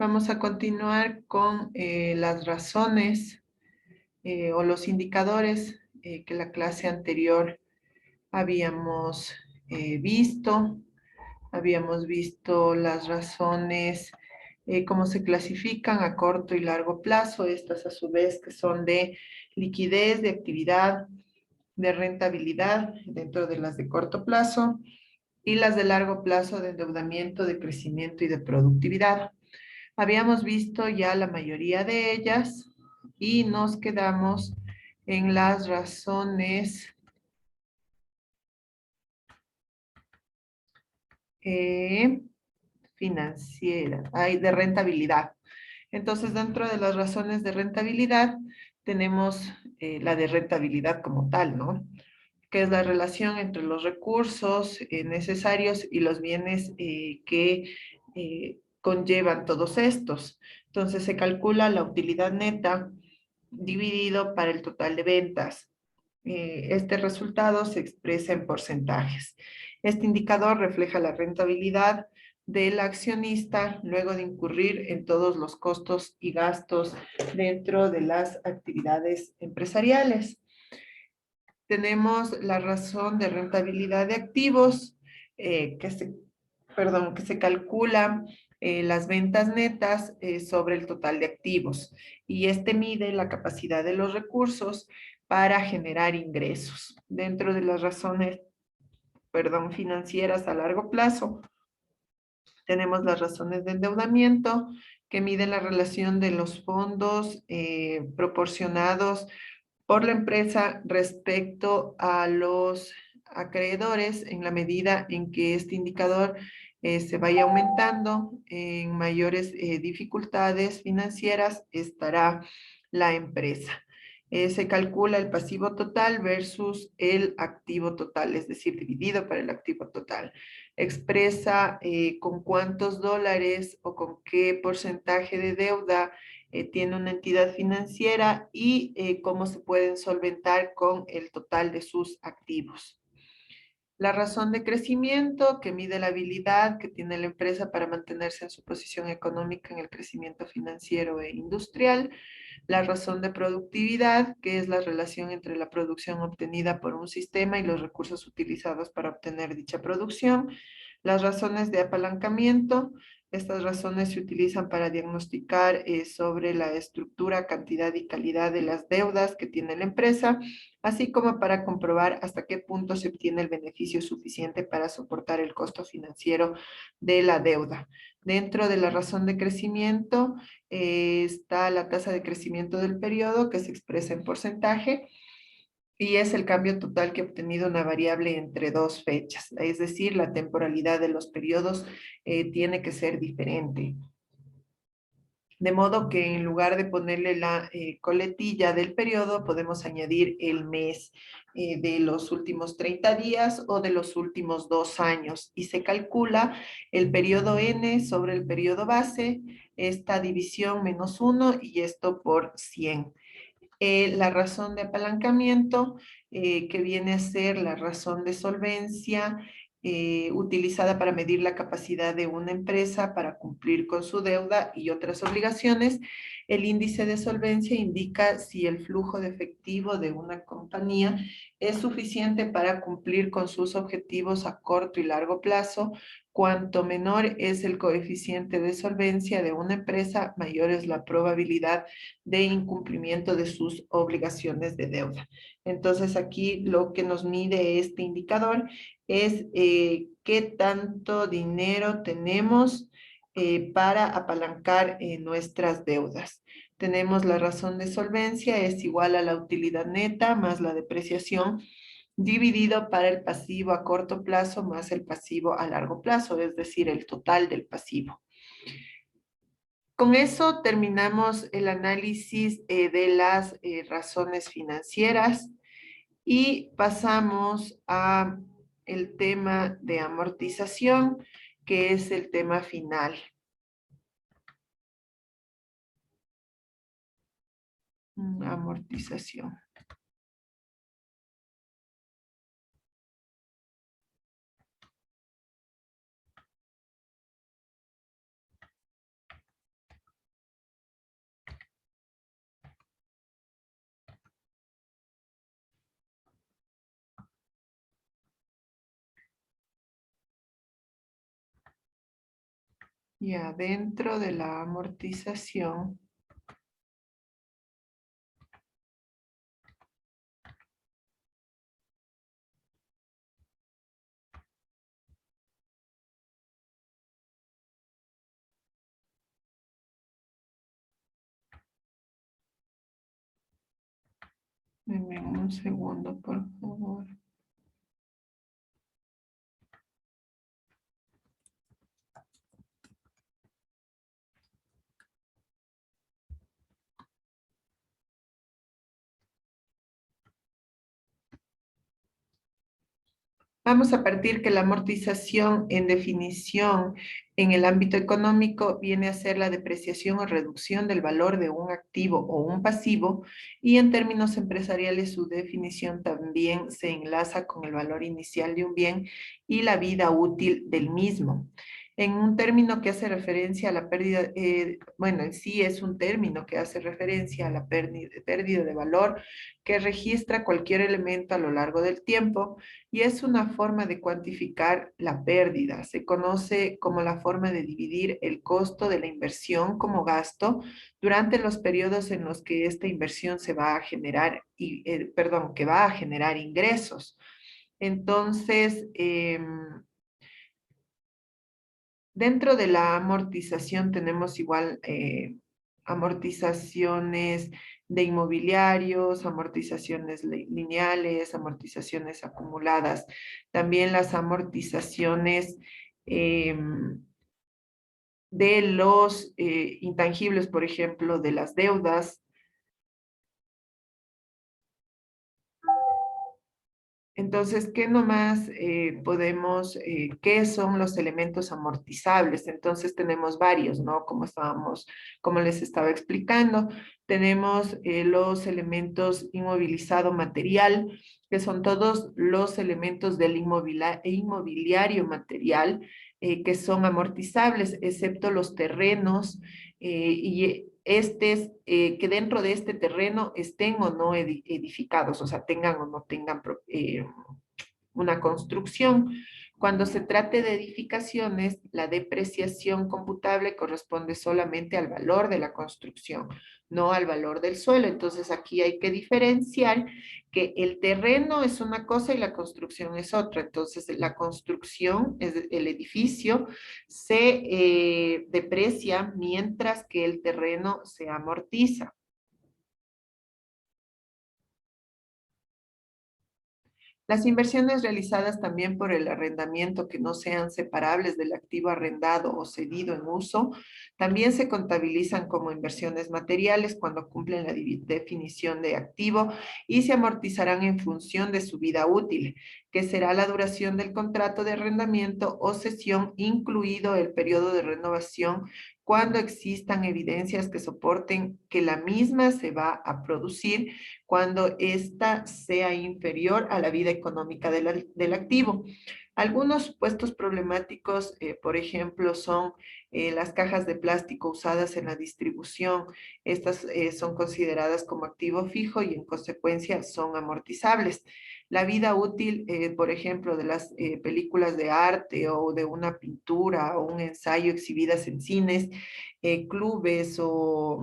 Vamos a continuar con las razones o los indicadores que la clase anterior habíamos visto. Habíamos visto las razones, cómo se clasifican a corto y largo plazo. Estas a su vez que son de liquidez, de actividad, de rentabilidad dentro de las de corto plazo y las de largo plazo de endeudamiento, de crecimiento y de productividad. Habíamos visto ya la mayoría de ellas y nos quedamos en las razones financieras, de rentabilidad. Entonces, dentro de las razones de rentabilidad, tenemos la de rentabilidad como tal, ¿no? Que es la relación entre los recursos necesarios y los bienes que conllevan todos estos. Entonces se calcula la utilidad neta dividido para el total de ventas. Este resultado se expresa en porcentajes. Este indicador refleja la rentabilidad del accionista luego de incurrir en todos los costos y gastos dentro de las actividades empresariales. Tenemos la razón de rentabilidad de activos, que se calcula las ventas netas sobre el total de activos. Y este mide la capacidad de los recursos para generar ingresos. Dentro de las razones, financieras a largo plazo, tenemos las razones de endeudamiento, que miden la relación de los fondos proporcionados por la empresa respecto a los acreedores en la medida en que este indicador se vaya aumentando en mayores dificultades financieras estará la empresa. Se calcula el pasivo total versus el activo total, es decir, dividido para el activo total. Expresa con cuántos dólares o con qué porcentaje de deuda tiene una entidad financiera y cómo se pueden solventar con el total de sus activos. La razón de crecimiento, que mide la habilidad que tiene la empresa para mantenerse en su posición económica en el crecimiento financiero e industrial. La razón de productividad, que es la relación entre la producción obtenida por un sistema y los recursos utilizados para obtener dicha producción. Las razones de apalancamiento, estas razones se utilizan para diagnosticar sobre la estructura, cantidad y calidad de las deudas que tiene la empresa, así como para comprobar hasta qué punto se obtiene el beneficio suficiente para soportar el costo financiero de la deuda. Dentro de la razón de crecimiento está la tasa de crecimiento del periodo, que se expresa en porcentaje, y es el cambio total que ha obtenido una variable entre dos fechas, es decir, la temporalidad de los periodos tiene que ser diferente. De modo que en lugar de ponerle la coletilla del periodo, podemos añadir el mes de los últimos 30 días o de los últimos 2 años. Y se calcula el periodo N sobre el periodo base, esta división menos 1 y esto por 100. La razón de apalancamiento, que viene a ser la razón de solvencia, utilizada para medir la capacidad de una empresa para cumplir con su deuda y otras obligaciones. El índice de solvencia indica si el flujo de efectivo de una compañía es suficiente para cumplir con sus objetivos a corto y largo plazo. Cuanto menor es el coeficiente de solvencia de una empresa, mayor es la probabilidad de incumplimiento de sus obligaciones de deuda. Entonces, aquí lo que nos mide este indicador es qué tanto dinero tenemos para apalancar nuestras deudas. Tenemos la razón de solvencia, es igual a la utilidad neta más la depreciación dividido para el pasivo a corto plazo más el pasivo a largo plazo, es decir, el total del pasivo. Con eso terminamos el análisis de las razones financieras y pasamos a el tema de amortización, que es el tema final. Amortización. Ya, dentro de la amortización, denme un segundo, por favor. Vamos a partir que la amortización, en definición, en el ámbito económico, viene a ser la depreciación o reducción del valor de un activo o un pasivo, y en términos empresariales su definición también se enlaza con el valor inicial de un bien y la vida útil del mismo. En un término que hace referencia a la pérdida, bueno, en sí es un término que hace referencia a la pérdida de valor que registra cualquier elemento a lo largo del tiempo, y es una forma de cuantificar la pérdida. Se conoce como la forma de dividir el costo de la inversión como gasto durante los periodos en los que esta inversión se va a generar, perdón, que va a generar ingresos. Entonces, dentro de la amortización tenemos igual amortizaciones de inmobiliarios, amortizaciones lineales, amortizaciones acumuladas. También las amortizaciones de los intangibles, por ejemplo, de las deudas. Entonces, ¿qué nomás podemos, qué son los elementos amortizables? Entonces tenemos varios, ¿no? Como les estaba explicando, tenemos los elementos inmovilizado material, que son todos los elementos del inmobiliario material, que son amortizables, excepto los terrenos y que dentro de este terreno estén o no edificados, o sea, tengan o no tengan una construcción. Cuando se trate de edificaciones, la depreciación computable corresponde solamente al valor de la construcción, no al valor del suelo. Entonces aquí hay que diferenciar que el terreno es una cosa y la construcción es otra. Entonces la construcción, es el edificio, se deprecia mientras que el terreno se amortiza. Las inversiones realizadas también por el arrendamiento que no sean separables del activo arrendado o cedido en uso, también se contabilizan como inversiones materiales cuando cumplen la definición de activo y se amortizarán en función de su vida útil, que será la duración del contrato de arrendamiento o cesión, incluido el periodo de renovación, cuando existan evidencias que soporten que la misma se va a producir cuando ésta sea inferior a la vida económica del activo. Algunos supuestos problemáticos, por ejemplo, son las cajas de plástico usadas en la distribución. Estas son consideradas como activo fijo y en consecuencia son amortizables. La vida útil, por ejemplo, de las películas de arte o de una pintura o un ensayo exhibidas en cines, clubes o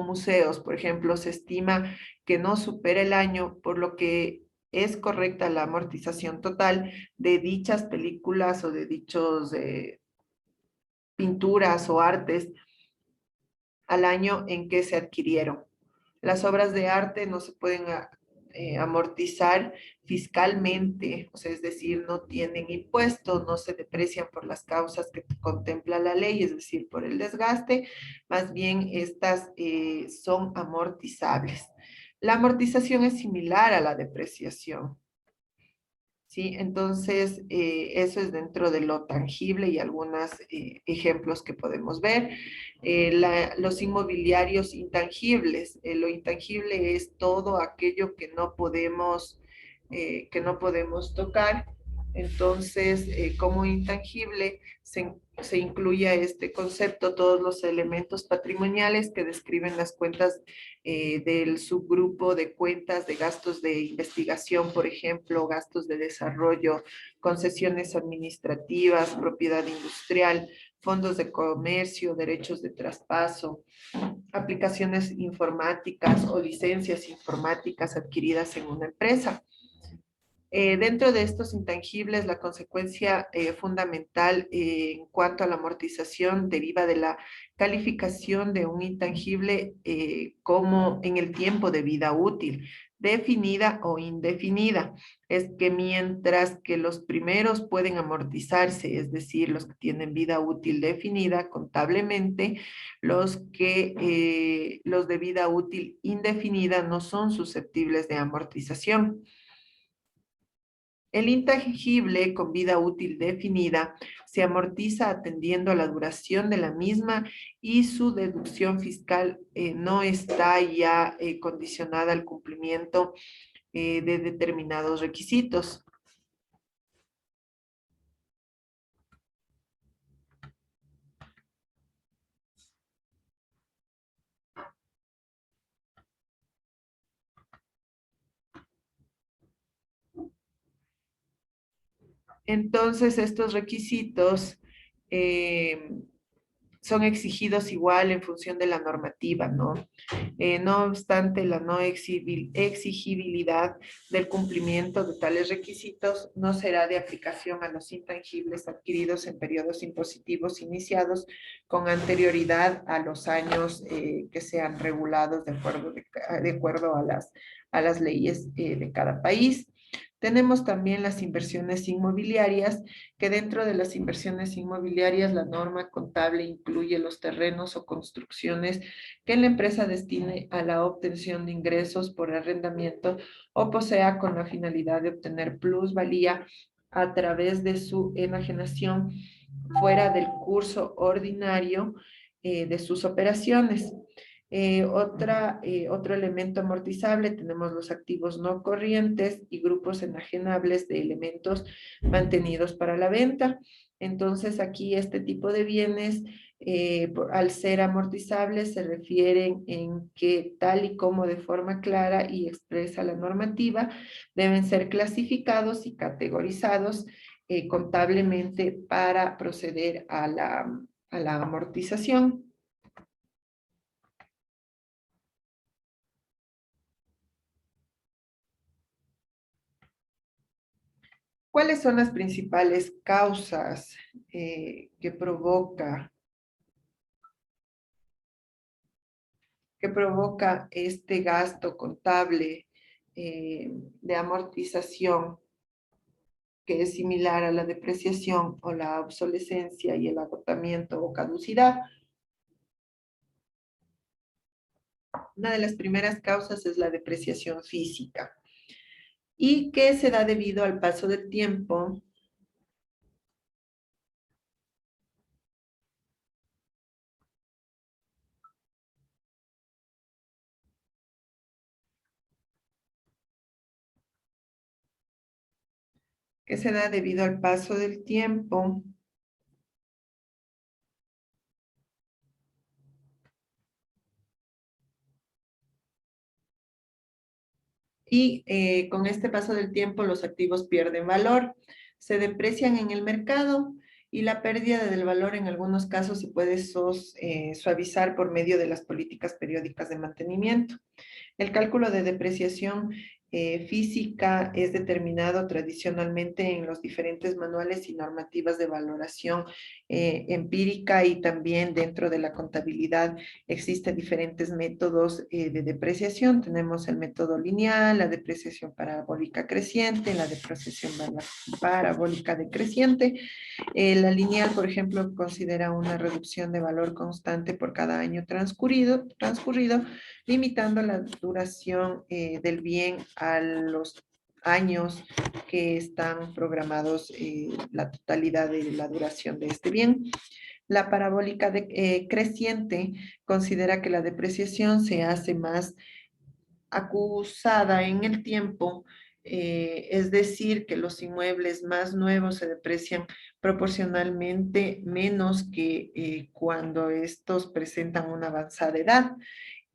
museos, por ejemplo, se estima que no supera el año, por lo que es correcta la amortización total de dichas películas o de dichos pinturas o artes al año en que se adquirieron. Las obras de arte no se pueden amortizar fiscalmente, o sea, es decir, no tienen impuestos, no se deprecian por las causas que contempla la ley, es decir, por el desgaste, más bien estas son amortizables. La amortización es similar a la depreciación. ¿Sí? Entonces, eso es dentro de lo tangible y algunos ejemplos que podemos ver. Los inmobiliarios intangibles. Lo intangible es todo aquello que no podemos tocar. Entonces, como intangible, se incluye a este concepto todos los elementos patrimoniales que describen las cuentas del subgrupo de cuentas de gastos de investigación, por ejemplo, gastos de desarrollo, concesiones administrativas, propiedad industrial, fondos de comercio, derechos de traspaso, aplicaciones informáticas o licencias informáticas adquiridas en una empresa. Dentro de estos intangibles, la consecuencia fundamental en cuanto a la amortización deriva de la calificación de un intangible como en el tiempo de vida útil, definida o indefinida. Es que mientras que los primeros pueden amortizarse, es decir, los que tienen vida útil definida contablemente, los de vida útil indefinida no son susceptibles de amortización. El intangible con vida útil definida se amortiza atendiendo a la duración de la misma y su deducción fiscal no está ya condicionada al cumplimiento de determinados requisitos. Entonces, estos requisitos eh, son exigidos igual en función de la normativa, ¿no? No obstante, la no exigibilidad del cumplimiento de tales requisitos no será de aplicación a los intangibles adquiridos en periodos impositivos iniciados con anterioridad a los años que sean regulados de acuerdo a las leyes de cada país. Tenemos también las inversiones inmobiliarias, que dentro de las inversiones inmobiliarias la norma contable incluye los terrenos o construcciones que la empresa destine a la obtención de ingresos por arrendamiento o posea con la finalidad de obtener plusvalía a través de su enajenación fuera del curso ordinario de sus operaciones. Otro elemento amortizable, tenemos los activos no corrientes y grupos enajenables de elementos mantenidos para la venta. Entonces, aquí este tipo de bienes, al ser amortizables, se refieren en que tal y como de forma clara y expresa la normativa, deben ser clasificados y categorizados contablemente para proceder a la amortización. ¿Cuáles son las principales causas que provoca este gasto contable de amortización que es similar a la depreciación o la obsolescencia y el agotamiento o caducidad? Una de las primeras causas es la depreciación física y que se da debido al paso del tiempo que se da debido al paso del tiempo y con este paso del tiempo los activos pierden valor, se deprecian en el mercado y la pérdida del valor en algunos casos se puede suavizar por medio de las políticas periódicas de mantenimiento. El cálculo de depreciación física es determinado tradicionalmente en los diferentes manuales y normativas de valoración empírica, y también dentro de la contabilidad existen diferentes métodos de depreciación. Tenemos el método lineal, la depreciación parabólica creciente, la depreciación parabólica decreciente. La lineal, por ejemplo, considera una reducción de valor constante por cada año transcurrido, limitando la duración del bien a los años que están programados, la totalidad de la duración de este bien. La parabólica creciente considera que la depreciación se hace más acusada en el tiempo, es decir, que los inmuebles más nuevos se deprecian proporcionalmente menos que cuando estos presentan una avanzada edad.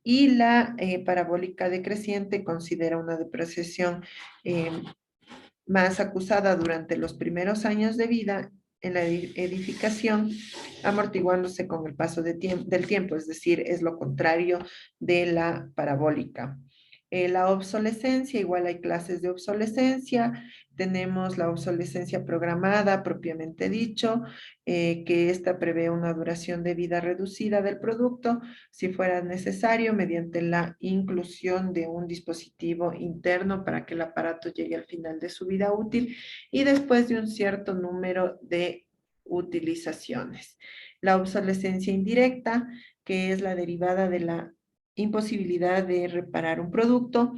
Y la parabólica decreciente considera una depreciación más acusada durante los primeros años de vida, en la edificación, amortiguándose con el paso del tiempo, es decir, es lo contrario de la parabólica. La obsolescencia, igual hay clases de obsolescencia. Tenemos la obsolescencia programada, propiamente dicho, que esta prevé una duración de vida reducida del producto, si fuera necesario, mediante la inclusión de un dispositivo interno para que el aparato llegue al final de su vida útil y después de un cierto número de utilizaciones. La obsolescencia indirecta, que es la derivada de la imposibilidad de reparar un producto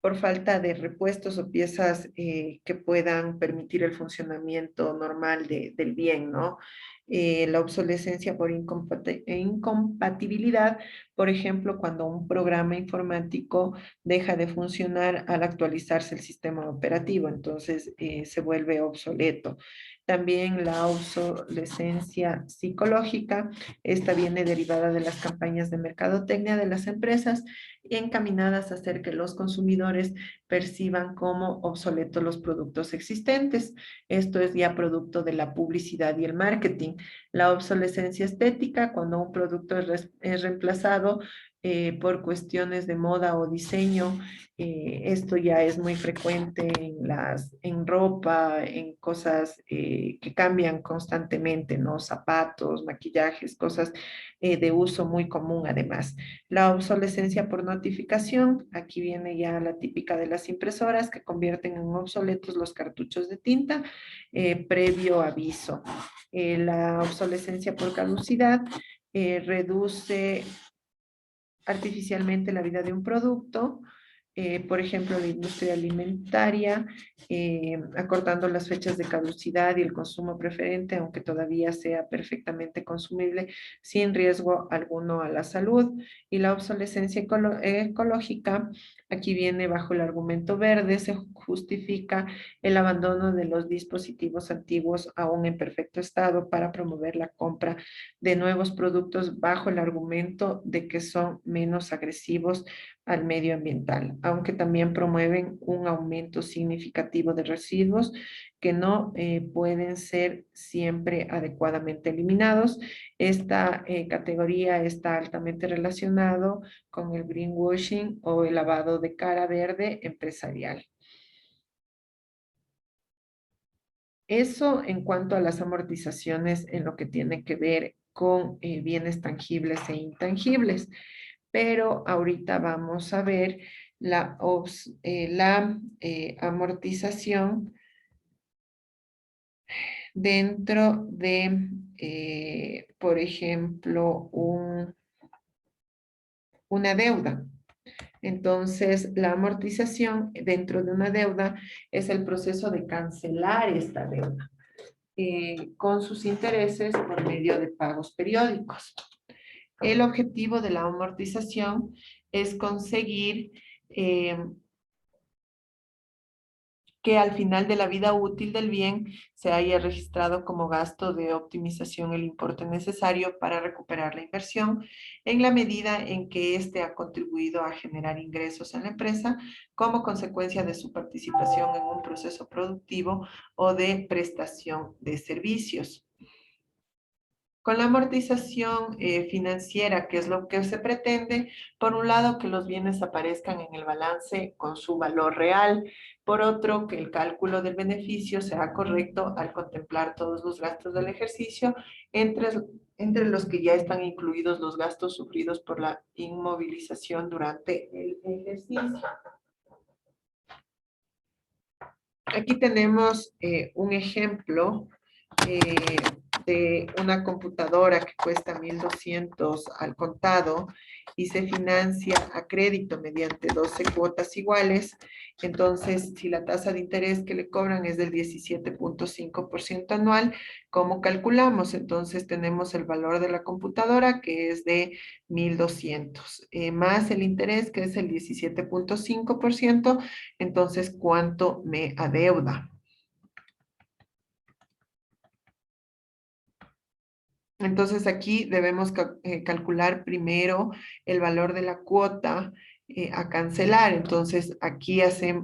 por falta de repuestos o piezas que puedan permitir el funcionamiento normal del bien, ¿no? La obsolescencia por incompatibilidad, por ejemplo, cuando un programa informático deja de funcionar al actualizarse el sistema operativo, entonces se vuelve obsoleto. También la obsolescencia psicológica, esta viene derivada de las campañas de mercadotecnia de las empresas encaminadas a hacer que los consumidores perciban como obsoletos los productos existentes. Esto es ya producto de la publicidad y el marketing. La obsolescencia estética, cuando un producto es reemplazado por cuestiones de moda o diseño. Esto ya es muy frecuente en ropa, en cosas que cambian constantemente, ¿no? Zapatos, maquillajes, cosas de uso muy común además. La obsolescencia por notificación, aquí viene ya la típica de las impresoras que convierten en obsoletos los cartuchos de tinta previo aviso. La obsolescencia por caducidad reduce artificialmente la vida de un producto, por ejemplo, la industria alimentaria, acortando las fechas de caducidad y el consumo preferente, aunque todavía sea perfectamente consumible, sin riesgo alguno a la salud. Y la obsolescencia ecológica, aquí viene bajo el argumento verde, se justifica el abandono de los dispositivos antiguos aún en perfecto estado para promover la compra de nuevos productos bajo el argumento de que son menos agresivos al medio ambiental, aunque también promueven un aumento significativo de residuos que no pueden ser siempre adecuadamente eliminados. Esta categoría está altamente relacionado con el greenwashing o el lavado de cara verde empresarial. Eso en cuanto a las amortizaciones en lo que tiene que ver con bienes tangibles e intangibles. Pero ahorita vamos a ver la amortización dentro de, por ejemplo, una deuda. Entonces, la amortización dentro de una deuda es el proceso de cancelar esta deuda con sus intereses por medio de pagos periódicos. El objetivo de la amortización es conseguir que al final de la vida útil del bien se haya registrado como gasto de optimización el importe necesario para recuperar la inversión en la medida en que éste ha contribuido a generar ingresos en la empresa como consecuencia de su participación en un proceso productivo o de prestación de servicios. Con la amortización financiera, que es lo que se pretende, por un lado, que los bienes aparezcan en el balance con su valor real, por otro, que el cálculo del beneficio sea correcto al contemplar todos los gastos del ejercicio, entre, entre los que ya están incluidos los gastos sufridos por la inmovilización durante el ejercicio. Aquí tenemos un ejemplo de una computadora que cuesta 1,200 al contado y se financia a crédito mediante 12 cuotas iguales. Entonces, si la tasa de interés que le cobran es del 17.5% anual, ¿cómo calculamos? Entonces, tenemos el valor de la computadora que es de 1,200, más el interés que es el 17.5%. Entonces, ¿cuánto me adeuda? Entonces aquí debemos calcular primero el valor de la cuota a cancelar. Entonces aquí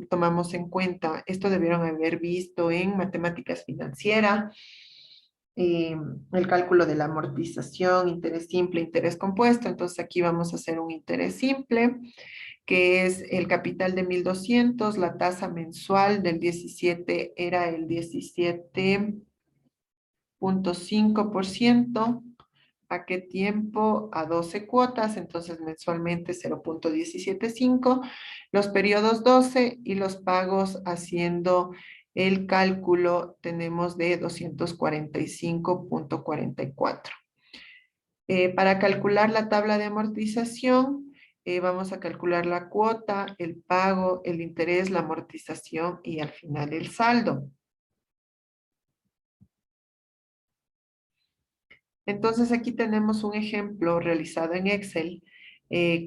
tomamos en cuenta, esto debieron haber visto en matemáticas financieras, eh, el cálculo de la amortización, interés simple, interés compuesto. Entonces aquí vamos a hacer un interés simple, que es el capital de 1.200, la tasa mensual del 17 era el 17,5%. ¿A qué tiempo? A 12 cuotas, entonces mensualmente 0,175. Los periodos 12 y los pagos haciendo el cálculo tenemos de 245,44. Para calcular la tabla de amortización, vamos a calcular la cuota, el pago, el interés, la amortización y al final el saldo. Entonces aquí tenemos un ejemplo realizado en Excel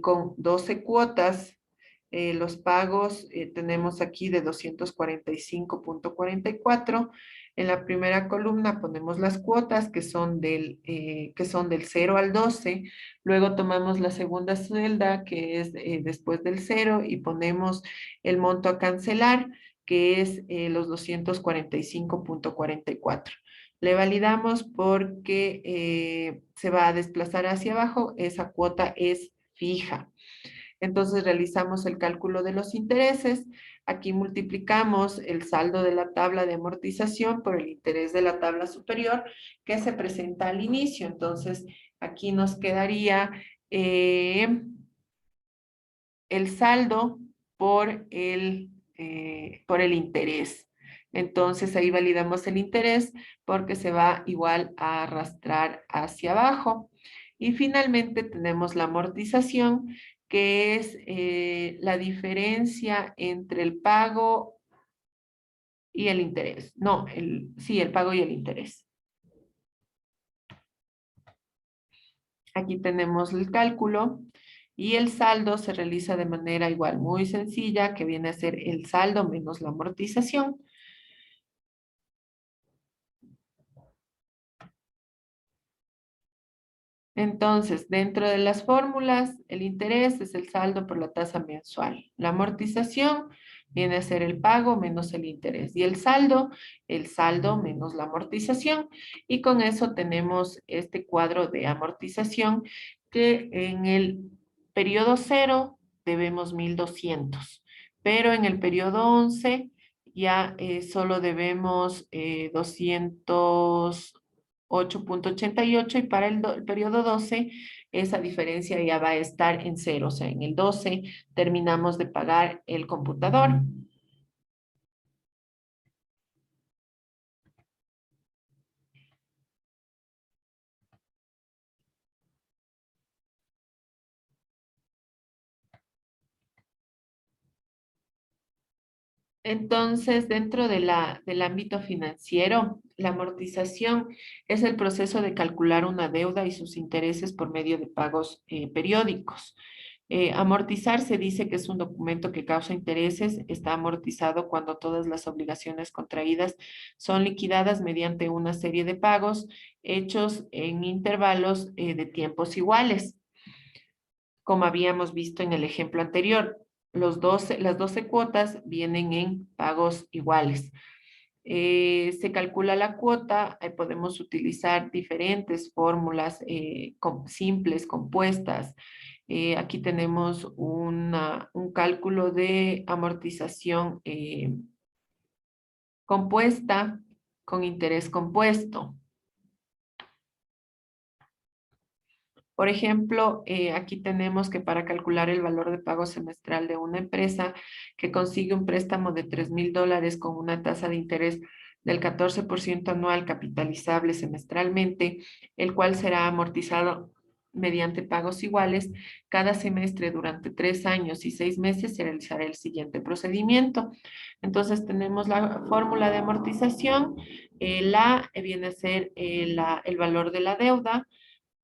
con 12 cuotas. Los pagos tenemos aquí de 245,44. En la primera columna ponemos las cuotas que son del 0 al 12. Luego tomamos la segunda celda que es después del 0 y ponemos el monto a cancelar que es los 245,44. Le validamos porque se va a desplazar hacia abajo, esa cuota es fija. Entonces realizamos el cálculo de los intereses. Aquí multiplicamos el saldo de la tabla de amortización por el interés de la tabla superior que se presenta al inicio. Entonces aquí nos quedaría el saldo por el interés. Entonces ahí validamos el interés porque se va igual a arrastrar hacia abajo. Y finalmente tenemos la amortización, que es la diferencia entre el pago y el interés. No, sí, el pago y el interés. Aquí tenemos el cálculo y el saldo se realiza de manera igual muy sencilla, que viene a ser el saldo menos la amortización. Entonces, dentro de las fórmulas, el interés es el saldo por la tasa mensual. La amortización viene a ser el pago menos el interés. Y el saldo menos la amortización. Y con eso tenemos este cuadro de amortización que en el periodo 0 debemos 1.200. Pero en el periodo 11 ya solo debemos 208,88 y para el periodo 12 esa diferencia ya va a estar en cero, o sea, en el 12 terminamos de pagar el computador. Entonces, dentro del ámbito financiero, la amortización es el proceso de calcular una deuda y sus intereses por medio de pagos periódicos. Amortizar se dice que es un documento que causa intereses, está amortizado cuando todas las obligaciones contraídas son liquidadas mediante una serie de pagos hechos en intervalos de tiempos iguales, como habíamos visto en el ejemplo anterior. Las 12 cuotas vienen en pagos iguales. Se calcula la cuota, podemos utilizar diferentes fórmulas simples, compuestas. Aquí tenemos un cálculo de amortización compuesta con interés compuesto. Por ejemplo, aquí tenemos que para calcular el valor de pago semestral de una empresa que consigue un préstamo de $3,000 con una tasa de interés del 14% anual capitalizable semestralmente, el cual será amortizado mediante pagos iguales cada semestre durante 3 años y 6 meses, se realizará el siguiente procedimiento. Entonces tenemos la fórmula de amortización, viene a ser el valor de la deuda.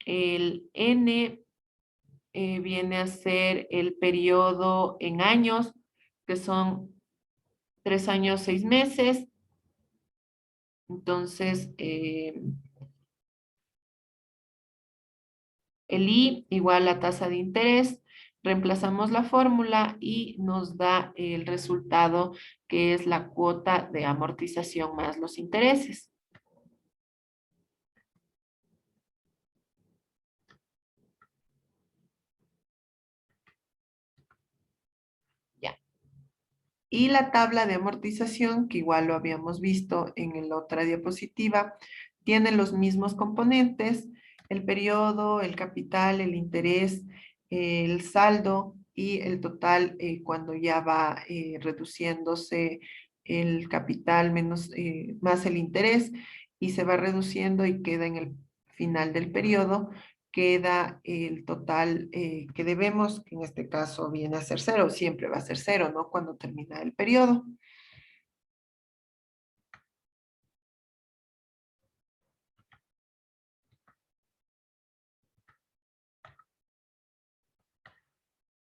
El N viene a ser el periodo en años, que son 3 años, 6 meses. Entonces, el I igual a tasa de interés. Reemplazamos la fórmula y nos da el resultado que es la cuota de amortización más los intereses. Y la tabla de amortización, que igual lo habíamos visto en la otra diapositiva, tiene los mismos componentes, el periodo, el capital, el interés, el saldo y el total cuando ya va reduciéndose el capital menos, más el interés y se va reduciendo y queda en el final del periodo, queda el total que debemos, que en este caso viene a ser cero, siempre va a ser cero, ¿no? Cuando termina el periodo.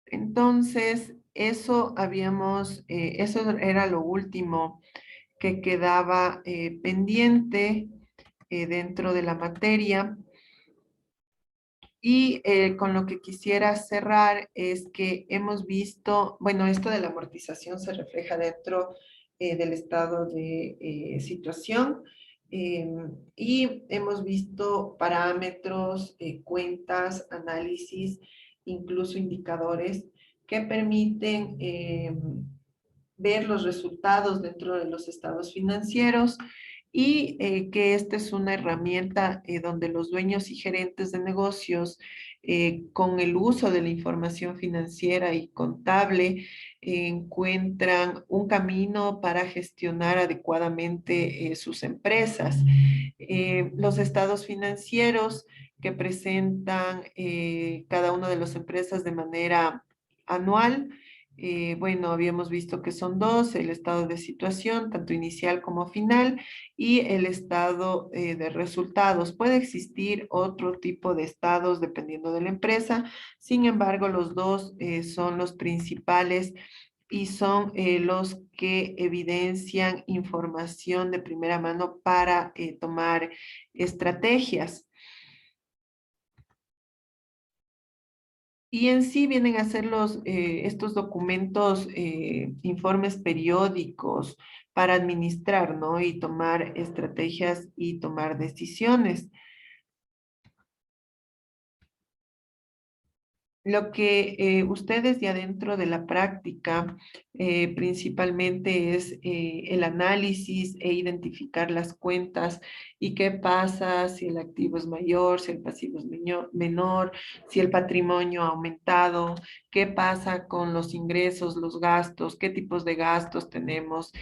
Entonces, eso era lo último que quedaba pendiente dentro de la materia. Y con lo que quisiera cerrar es que hemos visto, bueno, esto de la amortización se refleja dentro del estado de situación y hemos visto parámetros, cuentas, análisis, incluso indicadores que permiten ver los resultados dentro de los estados financieros y que esta es una herramienta donde los dueños y gerentes de negocios, con el uso de la información financiera y contable, encuentran un camino para gestionar adecuadamente sus empresas. Los estados financieros que presentan cada una de las empresas de manera anual, bueno, habíamos visto que son dos, el estado de situación, tanto inicial como final, y el estado de resultados. Puede existir otro tipo de estados dependiendo de la empresa, sin embargo, los dos son los principales y son los que evidencian información de primera mano para tomar estrategias. Y en sí vienen a ser estos documentos, informes periódicos para administrar, ¿no? Y tomar estrategias y tomar decisiones. Lo que ustedes ya dentro de la práctica principalmente es el análisis e identificar las cuentas y qué pasa si el activo es mayor, si el pasivo es menor, si el patrimonio ha aumentado, qué pasa con los ingresos, los gastos, qué tipos de gastos tenemos,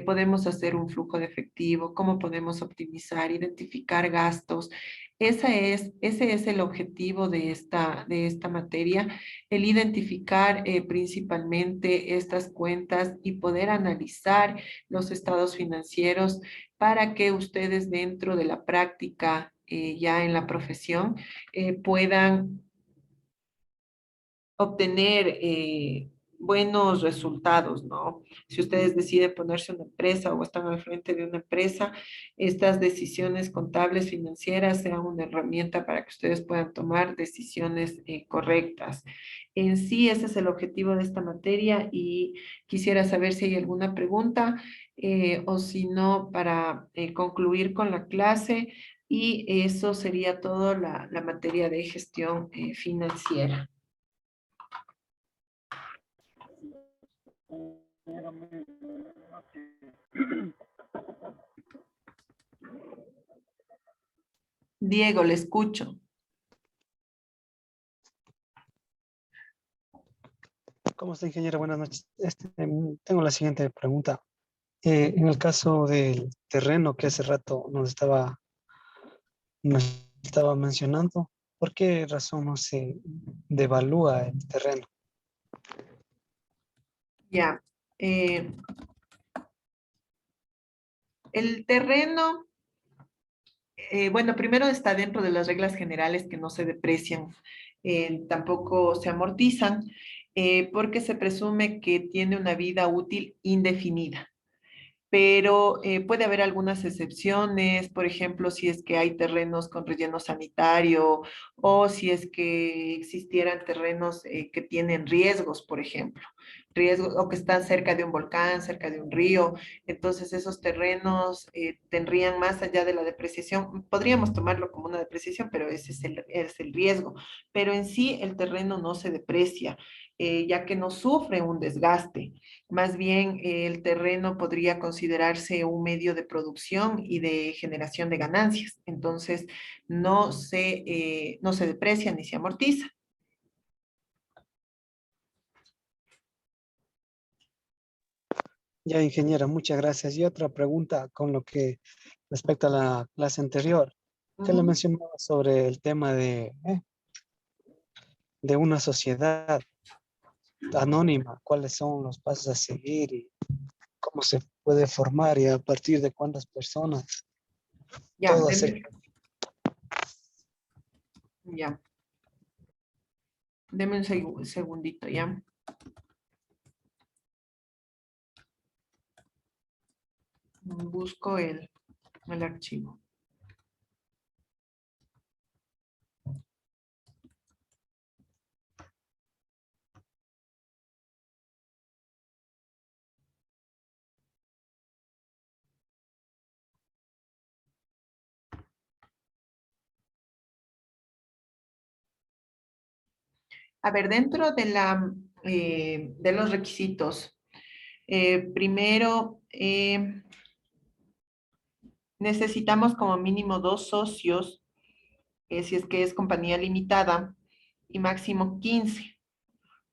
podemos hacer un flujo de efectivo, cómo podemos optimizar, identificar gastos. Ese es el objetivo de esta materia, el identificar principalmente estas cuentas y poder analizar los estados financieros para que ustedes dentro de la práctica ya en la profesión puedan obtener buenos resultados, ¿no? Si ustedes deciden ponerse una empresa o están al frente de una empresa, estas decisiones contables financieras sean una herramienta para que ustedes puedan tomar decisiones correctas. En sí, ese es el objetivo de esta materia y quisiera saber si hay alguna pregunta o si no, para concluir con la clase. Y eso sería todo la materia de gestión financiera. Diego, le escucho. ¿Cómo está, ingeniero? Buenas noches. Tengo la siguiente pregunta. En el caso del terreno que hace rato nos estaba mencionando, ¿por qué razón no se devalúa el terreno? Ya. El terreno, bueno, primero está dentro de las reglas generales que no se deprecian, tampoco se amortizan, porque se presume que tiene una vida útil indefinida. Pero puede haber algunas excepciones, por ejemplo, si es que hay terrenos con relleno sanitario o si es que existieran terrenos que tienen riesgos, por ejemplo. riesgos o que están cerca de un volcán, cerca de un río. Entonces esos terrenos tendrían más allá de la depreciación, podríamos tomarlo como una depreciación, pero ese es el riesgo. Pero en sí el terreno no se deprecia, ya que no sufre un desgaste. Más bien el terreno podría considerarse un medio de producción y de generación de ganancias. Entonces no se deprecia ni se amortiza. Ya, ingeniera, muchas gracias. Y otra pregunta con lo que respecto a la clase anterior, que le Ujú. mencionaba sobre el tema de una sociedad anónima, cuáles son los pasos a seguir y cómo se puede formar y a partir de cuántas personas, Ya, todo acerca. ya. Deme un segundito, ¿ya? Busco el archivo. A ver, dentro de los requisitos, primero necesitamos como mínimo dos socios, si es que es compañía limitada, y máximo 15.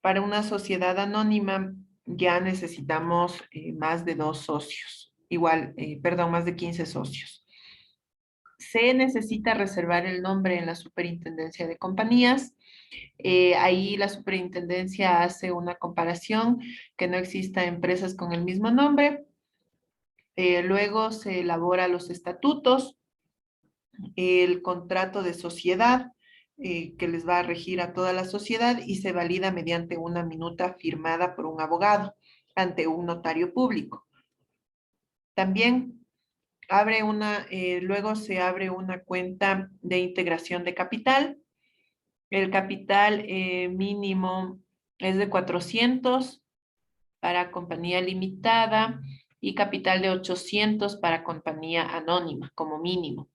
Para una sociedad anónima ya necesitamos más de dos socios, igual, perdón, más de 15 socios. Se necesita reservar el nombre en la Superintendencia de Compañías. Ahí la superintendencia hace una comparación que no exista empresas con el mismo nombre. Luego se elabora los estatutos, el contrato de sociedad que les va a regir a toda la sociedad y se valida mediante una minuta firmada por un abogado ante un notario público. También luego se abre una cuenta de integración de capital. El capital mínimo es de 400 para compañía limitada y capital de 800 para compañía anónima como mínimo.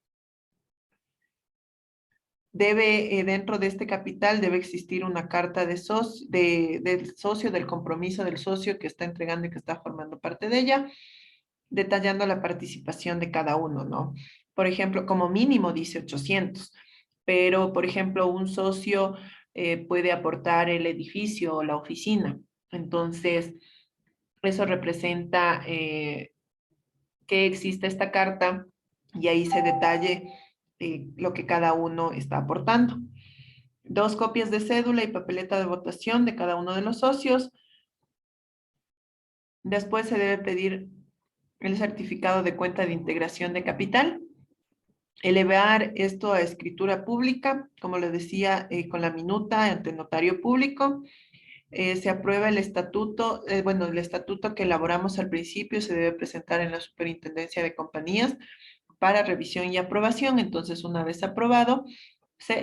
Dentro de este capital debe existir una carta del socio, del compromiso del socio que está entregando y que está formando parte de ella, detallando la participación de cada uno, ¿no? Por ejemplo, como mínimo dice 800, pero por ejemplo, un socio puede aportar el edificio o la oficina. Entonces, eso representa que existe esta carta y ahí se detalle lo que cada uno está aportando. Dos copias de cédula y papeleta de votación de cada uno de los socios. Después se debe pedir el certificado de cuenta de integración de capital. Elevar esto a escritura pública, como les decía, con la minuta ante el notario público. Se aprueba el estatuto, bueno, el estatuto que elaboramos al principio se debe presentar en la Superintendencia de Compañías para revisión y aprobación. Entonces, una vez aprobado,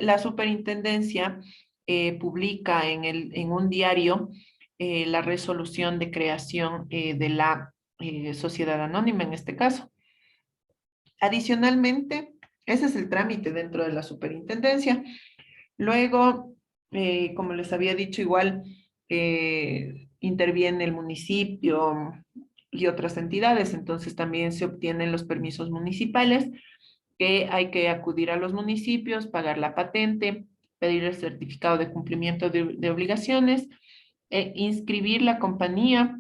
la superintendencia publica en un diario la resolución de creación de la sociedad anónima en este caso. Adicionalmente, ese es el trámite dentro de la superintendencia. Luego, como les había dicho, igual interviene el municipio y otras entidades, entonces también se obtienen los permisos municipales que hay que acudir a los municipios, pagar la patente, pedir el certificado de cumplimiento de obligaciones, inscribir la compañía,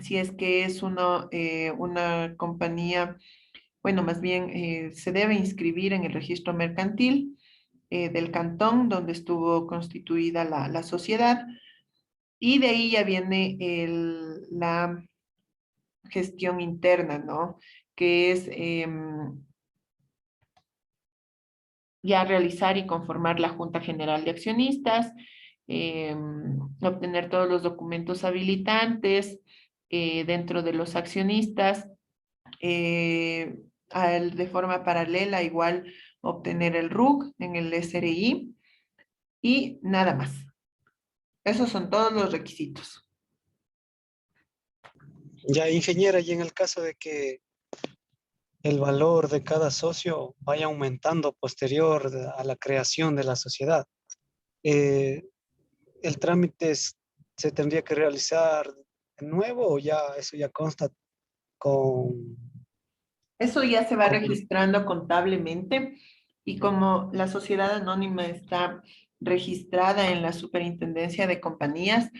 si es que es una compañía, bueno, más bien se debe inscribir en el registro mercantil del cantón donde estuvo constituida la sociedad y de ahí ya viene la gestión interna, ¿no? Que es ya realizar y conformar la Junta General de Accionistas, obtener todos los documentos habilitantes dentro de los accionistas, de forma paralela igual obtener el RUC en el SRI y nada más. Esos son todos los requisitos. Ya, ingeniera, y en el caso de que el valor de cada socio vaya aumentando a la creación de la sociedad, eh, el se tendría que realizar de nuevo o ya eso ya consta con, Eso ya se va con registrando contablemente y como la sociedad anónima está registrada en la Superintendencia de Compañías,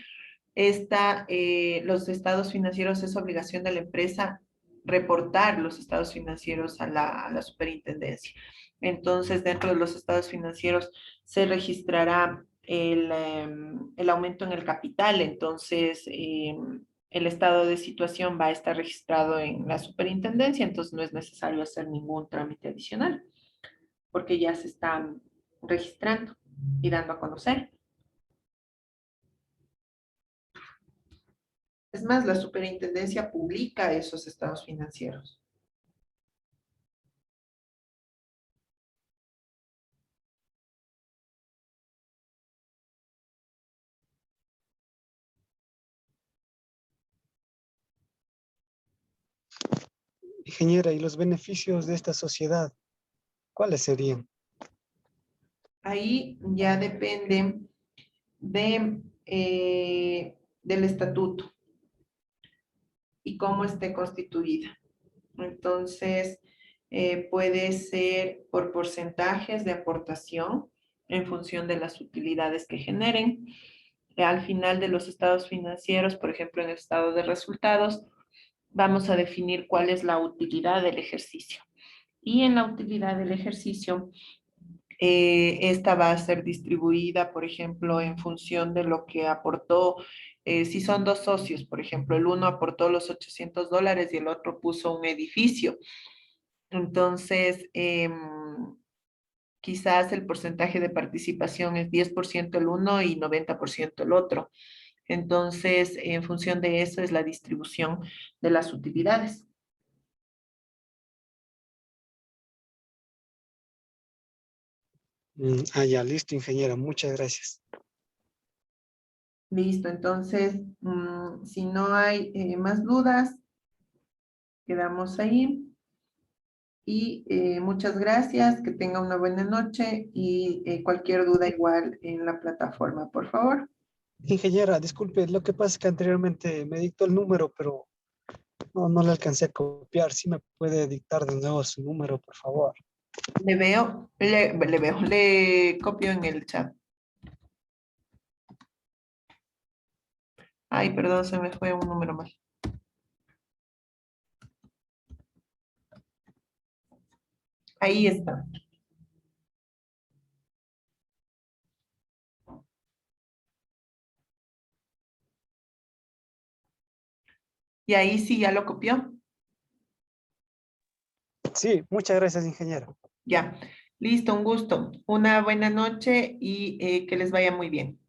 los estados financieros es obligación de la empresa reportar los estados financieros a la superintendencia. Entonces, dentro de los estados financieros se registrará el aumento en el capital. Entonces, el estado de situación va a estar registrado en la superintendencia, entonces no es necesario hacer ningún trámite adicional, porque ya se están registrando y dando a conocer. Es más, la superintendencia publica esos estados financieros. ingeniera y los beneficios de esta sociedad, ¿cuáles serían? Ahí ya depende del estatuto y cómo esté constituida. Entonces, puede ser por porcentajes de aportación en función de las utilidades que generen. Al final de los estados financieros, por ejemplo, en el estado de resultados, vamos a definir cuál es la utilidad del ejercicio. Y en la utilidad del ejercicio, esta va a ser distribuida, por ejemplo, en función de lo que aportó. Si son dos socios, por ejemplo, el uno aportó los $800 y el otro puso un edificio. Entonces, quizás el porcentaje de participación es 10% el uno y 90% el otro. Entonces, en función de eso es la distribución de las utilidades. Ya, listo, ingeniera, muchas gracias. Listo, entonces, si no hay más dudas, quedamos ahí. Y muchas gracias, que tenga una buena noche y cualquier duda igual en la plataforma, por favor. Ingeniera, disculpe, lo que pasa es que anteriormente me dictó el número, pero no le alcancé a copiar. ¿Sí me puede dictar de nuevo su número, por favor? Le copio en el chat. Ay, perdón, se me fue un número mal. Ahí está. Y ahí sí ya lo copió. Sí, muchas gracias, ingeniera. Ya. Listo, un gusto. Una buena noche y que les vaya muy bien.